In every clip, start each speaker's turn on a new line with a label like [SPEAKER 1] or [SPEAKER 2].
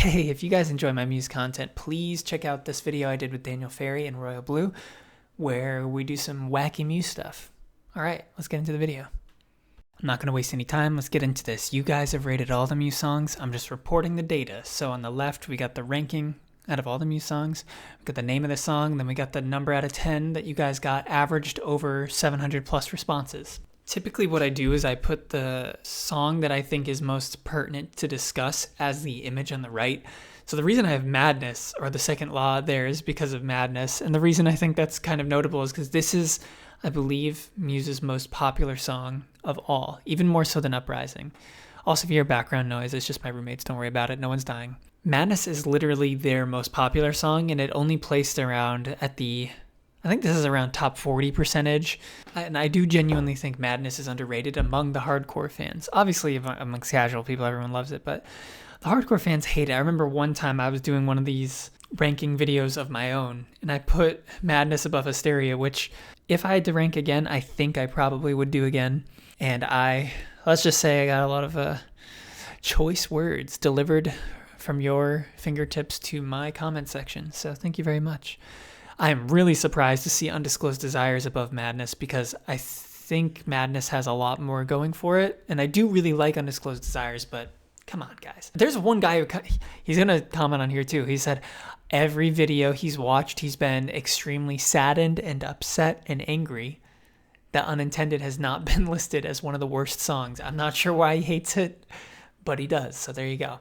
[SPEAKER 1] Hey, if you guys enjoy my Muse content, please check out this video I did with Daniel Ferry and Royal Blue, where we do some wacky Muse stuff. All right, let's get into the video. I'm not going to waste any time. Let's get into this. You guys have rated all the Muse songs. I'm just reporting the data. So on the left, we got the ranking out of all the Muse songs. We got the name of the song. Then we got the number out of 10 that you guys got, averaged over 700 plus responses. Typically what I do is I put the song that I think is most pertinent to discuss as the image on the right. So the reason I have Madness, or the second law there, is because of Madness. And the reason I think that's kind of notable is because this is, I believe, Muse's most popular song of all, even more so than Uprising. Also, if you hear background noise, it's just my roommates. Don't worry about it. No one's dying. Madness is literally their most popular song, and it only placed around at the, I think this is around top 40 percentage. And I do genuinely think Madness is underrated among the hardcore fans. Obviously, amongst casual people, everyone loves it, but the hardcore fans hate it. I remember one time I was doing one of these ranking videos of my own, and I put Madness above Hysteria, which if I had to rank again, I think I probably would do again. And let's just say I got a lot of choice words delivered from your fingertips to my comment section. So thank you very much. I am really surprised to see Undisclosed Desires above Madness, because I think Madness has a lot more going for it. And I do really like Undisclosed Desires, but come on, guys. There's one guy who, he's going to comment on here too. He said every video he's watched, he's been extremely saddened and upset and angry that Unintended has not been listed as one of the worst songs. I'm not sure why he hates it, but he does. So there you go.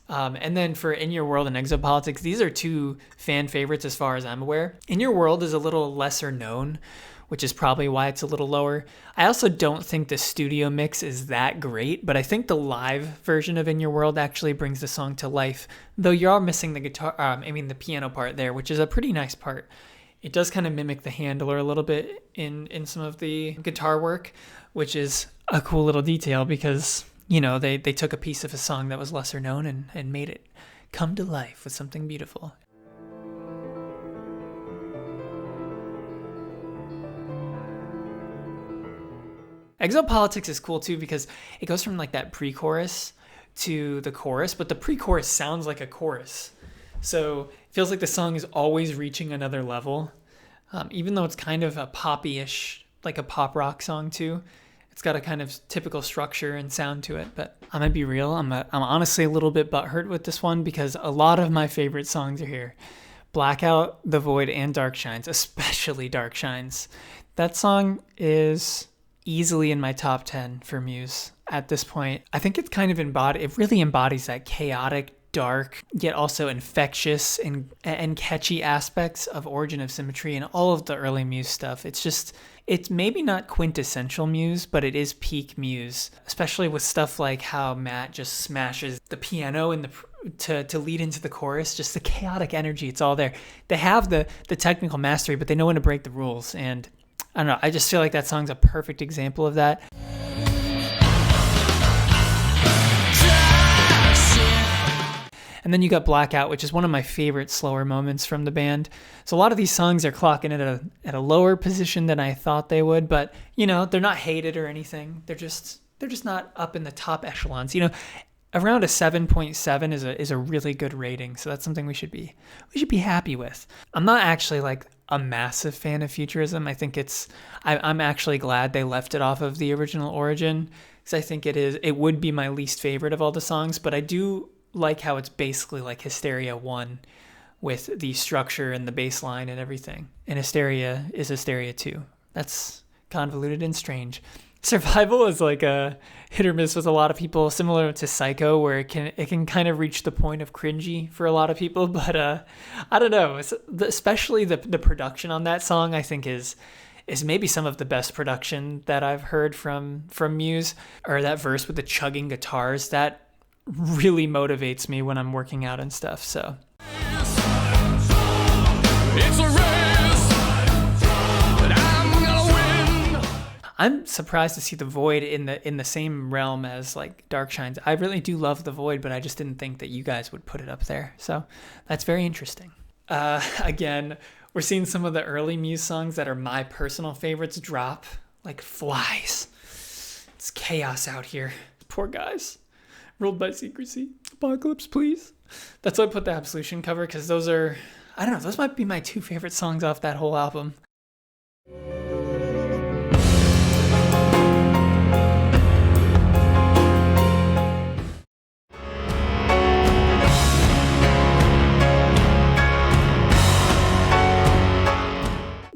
[SPEAKER 1] And then for In Your World and Exopolitics, these are two fan favorites as far as I'm aware. In Your World is a little lesser known, which is probably why it's a little lower. I also don't think the studio mix is that great, but I think the live version of In Your World actually brings the song to life, though you are missing the the piano part there, which is a pretty nice part. It does kind of mimic the handler a little bit in some of the guitar work, which is a cool little detail because, you know, they took a piece of a song that was lesser known and made it come to life with something beautiful. Exopolitics is cool too because it goes from like that pre-chorus to the chorus, but the pre-chorus sounds like a chorus. So it feels like the song is always reaching another level, even though it's kind of a poppy-ish, like a pop rock song too. It's got a kind of typical structure and sound to it, but I'm gonna be real. I'm honestly a little bit butthurt with this one because a lot of my favorite songs are here. Blackout, The Void, and Dark Shines, especially Dark Shines. That song is easily in my top 10 for Muse at this point. I think it really embodies that chaotic, dark, yet also infectious and catchy aspects of Origin of Symmetry and all of the early Muse stuff. It's maybe not quintessential Muse, but it is peak Muse, especially with stuff like how Matt just smashes the piano to lead into the chorus. Just the chaotic energy, it's all there. They have the technical mastery, but they know when to break the rules. And I don't know, I just feel like that song's a perfect example of that. And then you got Blackout, which is one of my favorite slower moments from the band. So a lot of these songs are clocking it at a lower position than I thought they would, but you know, they're not hated or anything. They're just not up in the top echelons. You know, around a 7.7 is a really good rating. So that's something we should be happy with. I'm not actually like a massive fan of Futurism. I think I'm actually glad they left it off of the original Origin, because I think it would be my least favorite of all the songs, but I do like how it's basically like Hysteria 1 with the structure and the bass line and everything. And Hysteria is Hysteria 2. That's convoluted and strange. Survival is like a hit or miss with a lot of people, similar to Psycho, where it can kind of reach the point of cringy for a lot of people. But I don't know, especially the production on that song, I think is maybe some of the best production that I've heard from Muse. Or that verse with the chugging guitars, that really motivates me when I'm working out and stuff. So it's a race, but I'm gonna win. I'm surprised to see The Void in the same realm as like Dark Shines. I really do love The Void, but I just didn't think that you guys would put it up there. So that's very interesting. Again, we're seeing some of the early Muse songs that are my personal favorites drop like flies. It's chaos out here. Poor guys. Ruled by secrecy. Apocalypse, please. That's why I put the Absolution cover, because those are, I don't know, those might be my two favorite songs off that whole album.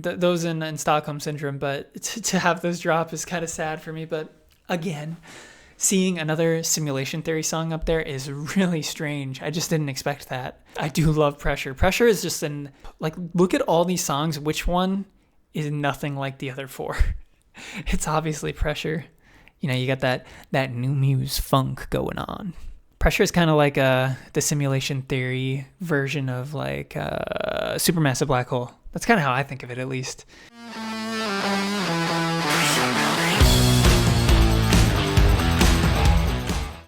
[SPEAKER 1] Those in Stockholm Syndrome, but to have those drop is kind of sad for me. But again, seeing another Simulation Theory song up there is really strange. I just didn't expect that. I do love Pressure. Pressure is just look at all these songs. Which one is nothing like the other four? It's obviously Pressure. You know, you got that new Muse funk going on. Pressure is kind of like the Simulation Theory version of like Supermassive Black Hole. That's kind of how I think of it, at least.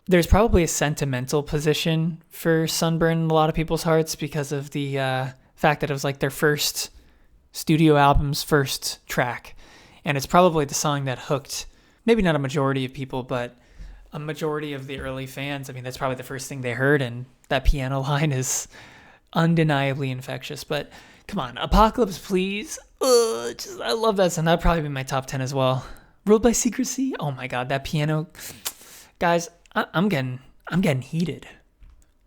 [SPEAKER 1] There's probably a sentimental position for Sunburn in a lot of people's hearts because of the fact that it was like their first studio album's first track. And it's probably the song that hooked, maybe not a majority of people, but a majority of the early fans. I mean, that's probably the first thing they heard, and that piano line is undeniably infectious. But come on, Apocalypse Please. I love that song. That'd probably be my top 10 as well. Ruled by Secrecy. Oh my God, that piano. Guys, I'm getting heated.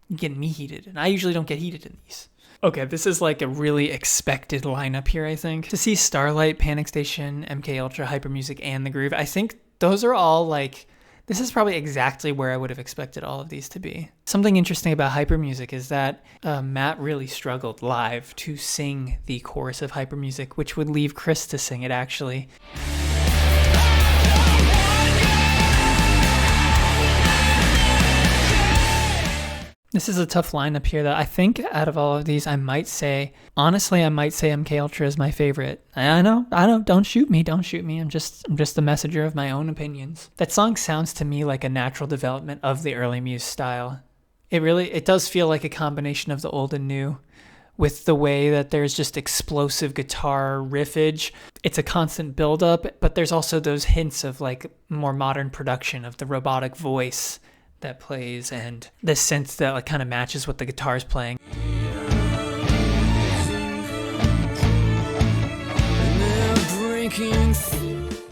[SPEAKER 1] You're getting me heated, and I usually don't get heated in these. Okay, this is like a really expected lineup here, I think. To see Starlight, Panic Station, MK Ultra, Hyper Music, and The Groove, I think those are all like, this is probably exactly where I would have expected all of these to be. Something interesting about Hyper Music is that Matt really struggled live to sing the chorus of Hyper Music, which would leave Chris to sing it, actually. This is a tough lineup here that I think out of all of these, honestly, I might say MK Ultra is my favorite. I know, don't shoot me. I'm just the messenger of my own opinions. That song sounds to me like a natural development of the early Muse style. It does feel like a combination of the old and new, with the way that there's just explosive guitar riffage. It's a constant build-up, but there's also those hints of like more modern production of the robotic voice that plays and the synth that like kind of matches what the guitar's playing.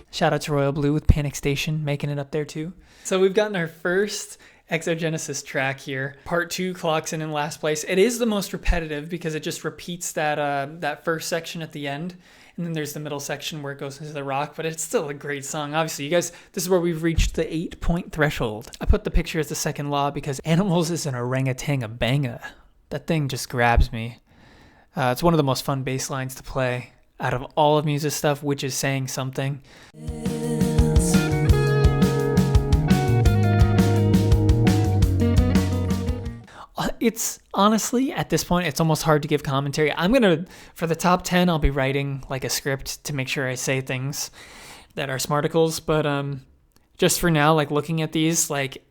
[SPEAKER 1] Shout out to Royal Blue with Panic Station making it up there too. So we've gotten our first Exogenesis track here. Part 2 clocks in last place. It is the most repetitive because it just repeats that first section at the end. And then there's the middle section where it goes into the rock, but it's still a great song. Obviously, you guys, this is where we've reached the 8-point threshold. I put the picture as the second law because Animals is an orangutan-a-banga. That thing just grabs me. It's one of the most fun bass lines to play out of all of Muse's stuff, which is saying something. It's honestly, at this point, it's almost hard to give commentary. For the top 10, I'll be writing like a script to make sure I say things that are smarticles. But just for now, like looking at these, like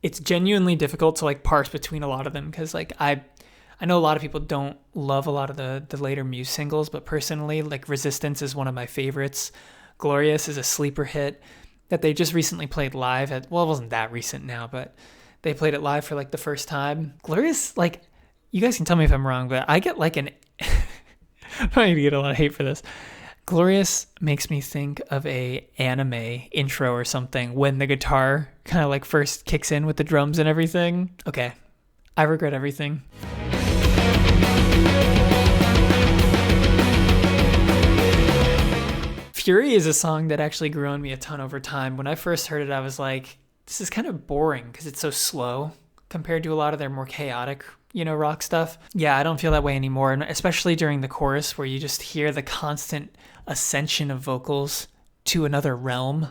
[SPEAKER 1] it's genuinely difficult to like parse between a lot of them. Cause like I know a lot of people don't love a lot of the later Muse singles, but personally, like Resistance is one of my favorites. Glorious is a sleeper hit that they just recently played live at, well, it wasn't that recent now, but they played it live for like the first time. Glorious, like, you guys can tell me if I'm wrong, but I get like I'm probably gonna get a lot of hate for this. Glorious makes me think of a anime intro or something when the guitar kind of like first kicks in with the drums and everything. Okay, I regret everything. Fury is a song that actually grew on me a ton over time. When I first heard it, I was like, this is kind of boring because it's so slow compared to a lot of their more chaotic, rock stuff. Yeah, I don't feel that way anymore, and especially during the chorus where you just hear the constant ascension of vocals to another realm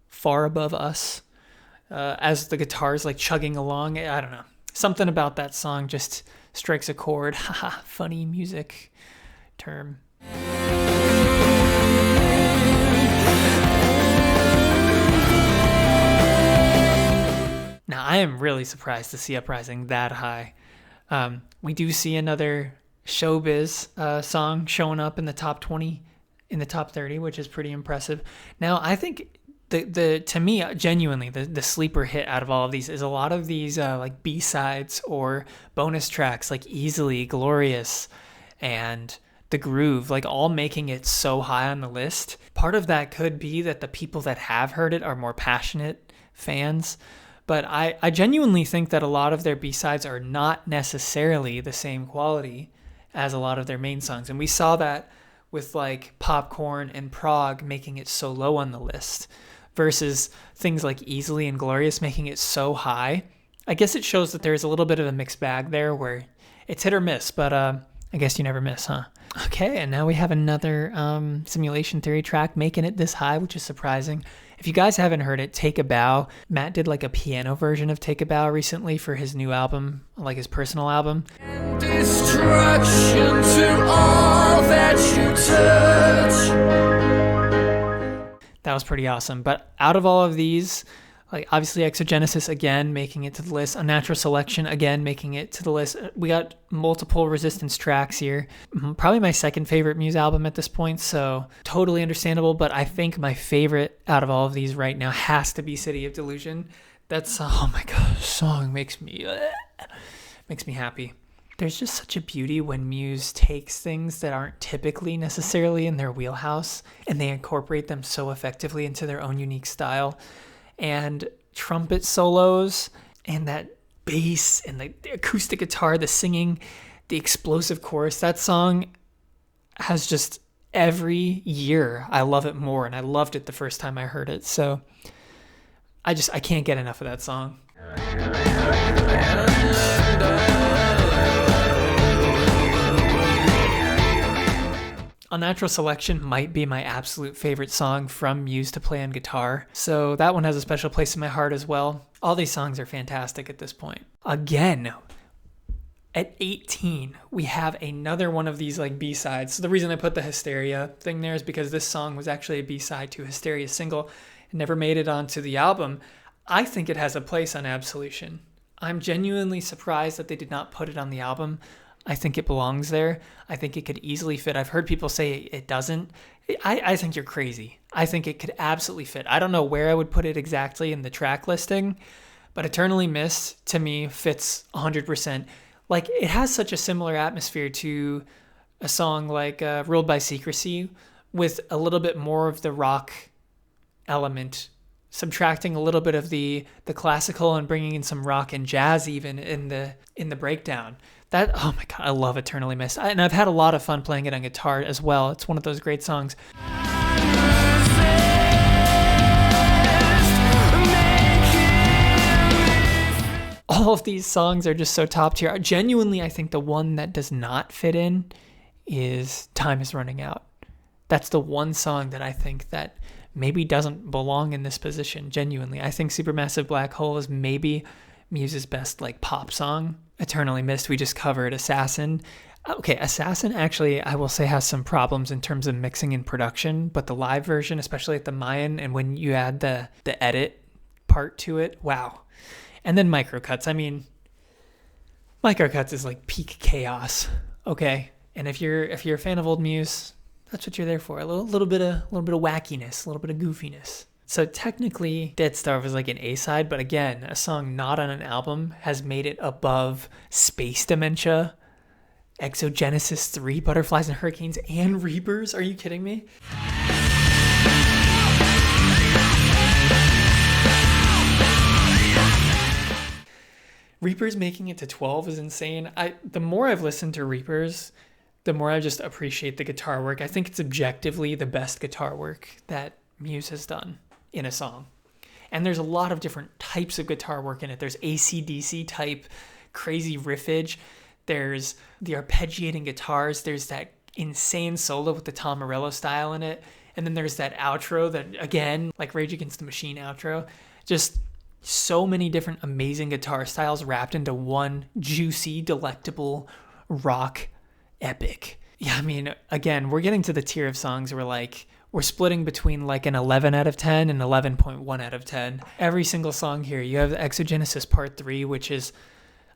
[SPEAKER 1] far above us as the guitar's like chugging along. I don't know. Something about that song just strikes a chord. Haha, funny music term. Now, I am really surprised to see Uprising that high. We do see another Showbiz song showing up in the top 20, in the top 30, which is pretty impressive. Now, I think the to me, genuinely, the sleeper hit out of all of these is a lot of these like B-sides or bonus tracks, like Easily, Glorious, and The Groove, like all making it so high on the list. Part of that could be that the people that have heard it are more passionate fans, but I genuinely think that a lot of their B-sides are not necessarily the same quality as a lot of their main songs. And we saw that with like Popcorn and Prague making it so low on the list versus things like Easily and Glorious making it so high. I guess it shows that there's a little bit of a mixed bag there where it's hit or miss, but I guess you never miss, huh? Okay, and now we have another Simulation Theory track making it this high, which is surprising. If you guys haven't heard it, Take a Bow. Matt did like a piano version of Take a Bow recently for his new album, like his personal album. Destruction to all that you touch. That was pretty awesome. But out of all of these, like obviously Exogenesis again making it to the list, Unnatural Selection again making it to the list. We got multiple Resistance tracks here. Probably my second favorite Muse album at this point, so totally understandable. But I think my favorite out of all of these right now has to be City of Delusion. That's, oh my gosh, song makes me happy. There's just such a beauty when Muse takes things that aren't typically necessarily in their wheelhouse and they incorporate them so effectively into their own unique style. And trumpet solos and that bass and the acoustic guitar, the singing, the explosive chorus. That song has just every year I love it more, and I loved it the first time I heard it. So I can't get enough of that song. Unnatural Selection might be my absolute favorite song from Muse to play on guitar, so that one has a special place in my heart as well. All these songs are fantastic at this point. Again, at 18, we have another one of these like B-sides. So the reason I put the Hysteria thing there is because this song was actually a B-side to Hysteria's single. It never made it onto the album. I think it has a place on Absolution. I'm genuinely surprised that they did not put it on the album. I think it belongs there. I think it could easily fit. I've heard people say it doesn't. I think you're crazy. I think it could absolutely fit. I don't know where I would put it exactly in the track listing, but Eternally Missed to me fits 100%. Like, it has such a similar atmosphere to a song like Ruled by Secrecy, with a little bit more of the rock element, subtracting a little bit of the classical and bringing in some rock and jazz even in the breakdown. That, oh my God, I love Eternally Missed. And I've had a lot of fun playing it on guitar as well. It's one of those great songs. All of these songs are just so top tier. Genuinely, I think the one that does not fit in is Time Is Running Out. That's the one song that I think that maybe doesn't belong in this position. Genuinely, I think Supermassive Black Hole is maybe Muse's best like pop song. Eternally Missed, we just covered. Assassin. Okay, Assassin actually, I will say, has some problems in terms of mixing and production, but the live version, especially at the Mayan, and when you add the edit part to it, wow. And then Microcuts. I mean, Microcuts is like peak chaos. Okay, and if you're a fan of old Muse, that's what you're there for. A little bit of wackiness, a little bit of goofiness. So technically, Dead Star was like an A-side, but again, a song not on an album has made it above Space Dementia, Exogenesis 3, Butterflies and Hurricanes, and Reapers. Are you kidding me? Reapers making it to 12 is insane. The more I've listened to Reapers, the more I just appreciate the guitar work. I think it's objectively the best guitar work that Muse has done in a song. And there's a lot of different types of guitar work in it. There's AC/DC type crazy riffage. There's the arpeggiating guitars. There's that insane solo with the Tom Morello style in it. And then there's that outro that, again, like Rage Against the Machine outro. Just so many different amazing guitar styles wrapped into one juicy, delectable rock epic. Yeah, I mean, again, we're getting to the tier of songs where like we're splitting between like an 11 out of 10 and 11.1 out of 10. Every single song here. You have the Exogenesis Part 3, which is,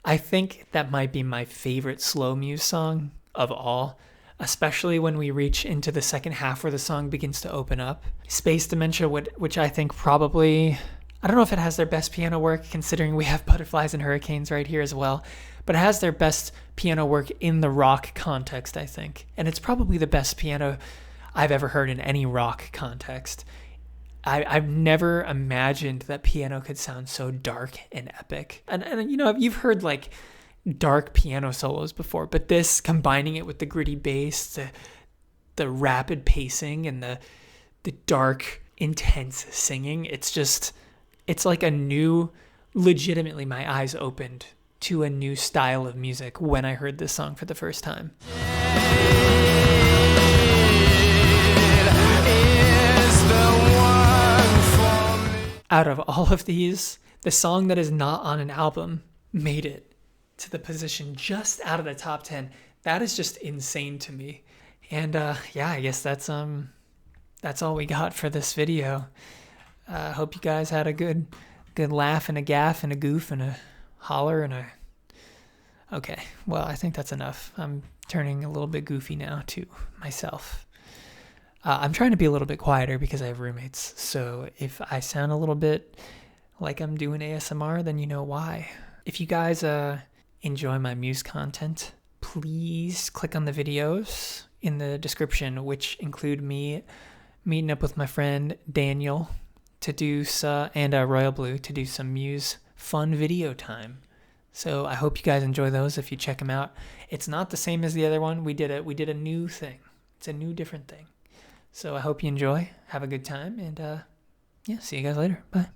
[SPEAKER 1] I think that might be my favorite slow Muse song of all. especially when we reach into the second half where the song begins to open up. Space Dementia, which I think probably, I don't know if it has their best piano work, considering we have Butterflies and Hurricanes right here as well, but it has their best piano work in the rock context, I think. And it's probably the best piano I've ever heard in any rock context. I've never imagined that piano could sound so dark and epic. And you know, you've heard like dark piano solos before, but this, combining it with the gritty bass, the rapid pacing, and the dark, intense singing, it's like a new, legitimately my eyes opened to a new style of music when I heard this song for the first time. Out of all of these, the song that is not on an album made it to the position just out of the top 10. That is just insane to me. And yeah, I guess that's all we got for this video. Hope you guys had a good laugh and a gaff and a goof and a holler and a... Okay, well, I think that's enough. I'm turning a little bit goofy now to myself. I'm trying to be a little bit quieter because I have roommates, so if I sound a little bit like I'm doing ASMR, then you know why. If you guys enjoy my Muse content, please click on the videos in the description, which include me meeting up with my friend Daniel to do and Royal Blue to do some Muse fun video time. So I hope you guys enjoy those if you check them out. It's not the same as the other one. We did a new thing. It's a new, different thing. So I hope you enjoy. Have a good time, and yeah, see you guys later. Bye.